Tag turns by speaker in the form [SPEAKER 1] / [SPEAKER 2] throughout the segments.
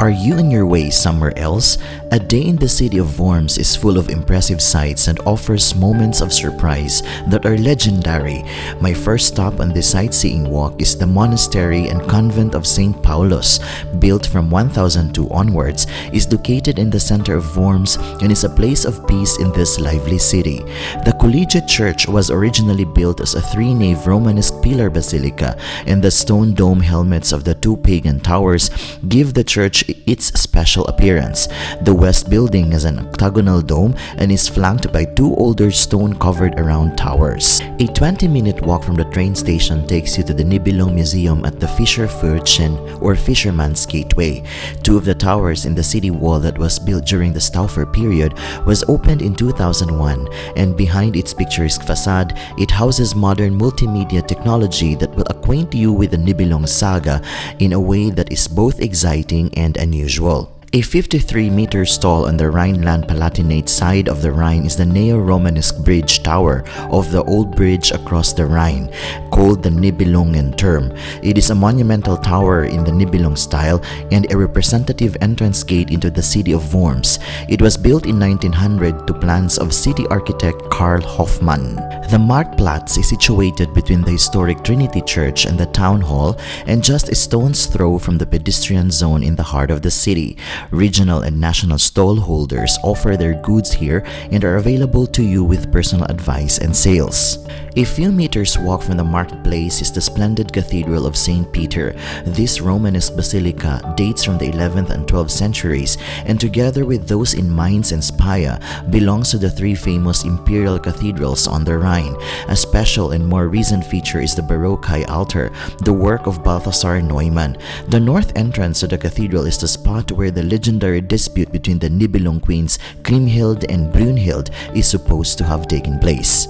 [SPEAKER 1] Are you on your way somewhere else? A day in the city of Worms is full of impressive sights and offers moments of surprise that are legendary. My first stop on this sightseeing walk is the monastery and convent of St. Paulus, built from 1002 onwards, is located in the center of Worms and is a place of peace in this lively city. The collegiate church was originally built as a three-nave Romanesque pillar basilica, and the stone dome helmets of the two pagan towers give the church its special appearance. The west building has an octagonal dome and is flanked by two older stone-covered around towers. A 20-minute walk from the train station takes you to the Nibelung Museum at the Fischerfurchen, or Fisherman's Gateway. Two of the towers in the city wall that was built during the Stauffer period was opened in 2001, and behind its picturesque facade, it houses modern multimedia technology that will acquaint you with the Nibelung saga in a way that is both exciting and unusual. A 53-meter tall on the Rhineland-Palatinate side of the Rhine is the neo-Romanesque bridge tower of the old bridge across the Rhine, called the Nibelungen Turm. It is a monumental tower in the Nibelung style and a representative entrance gate into the city of Worms. It was built in 1900 to plans of city architect Karl Hoffmann. The Marktplatz is situated between the historic Trinity Church and the Town Hall, and just a stone's throw from the pedestrian zone in the heart of the city. Regional and national stall holders offer their goods here and are available to you with personal advice and sales. A few meters walk from the marketplace is the splendid Cathedral of St. Peter. This Romanesque basilica dates from the 11th and 12th centuries, and together with those in Mainz and Speyer, belongs to the three famous imperial cathedrals on the Rhine. A special and more recent feature is the Baroque high altar, the work of Balthasar Neumann. The north entrance to the cathedral is the spot where the legendary dispute between the Nibelung queens Kriemhild and Brunhild is supposed to have taken place.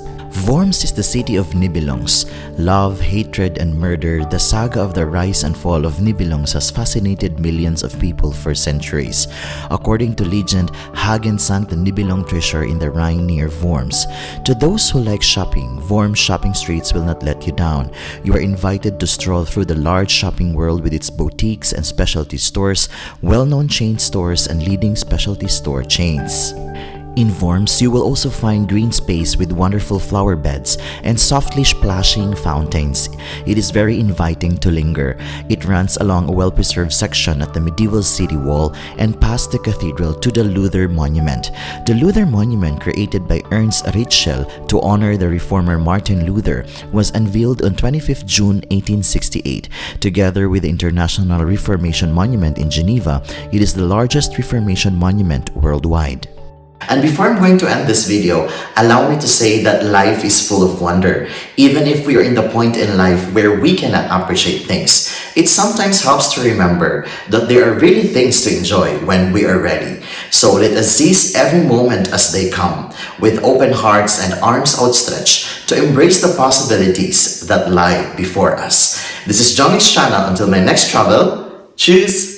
[SPEAKER 1] Worms is the city of Nibelungs. Love, hatred, and murder, the saga of the rise and fall of Nibelungs has fascinated millions of people for centuries. According to legend, Hagen sank the Nibelung treasure in the Rhine near Worms. To those who like shopping, Worms shopping streets will not let you down. You are invited to stroll through the large shopping world with its boutiques and specialty stores, well-known chain stores, and leading specialty store chains. In Worms, you will also find green space with wonderful flower beds and softly splashing fountains. It is very inviting to linger. It runs along a well-preserved section at the medieval city wall and past the cathedral to the Luther Monument. The Luther Monument, created by Ernst Ritschl to honor the reformer Martin Luther, was unveiled on 25 June 1868. Together with the International Reformation Monument in Geneva, it is the largest Reformation monument worldwide.
[SPEAKER 2] And before I'm going to end this video, allow me to say that life is full of wonder. Even if we are in the point in life where we cannot appreciate things, it sometimes helps to remember that there are really things to enjoy when we are ready. So let us seize every moment as they come, with open hearts and arms outstretched to embrace the possibilities that lie before us. This is Jhongix channel. Until my next travel, cheers!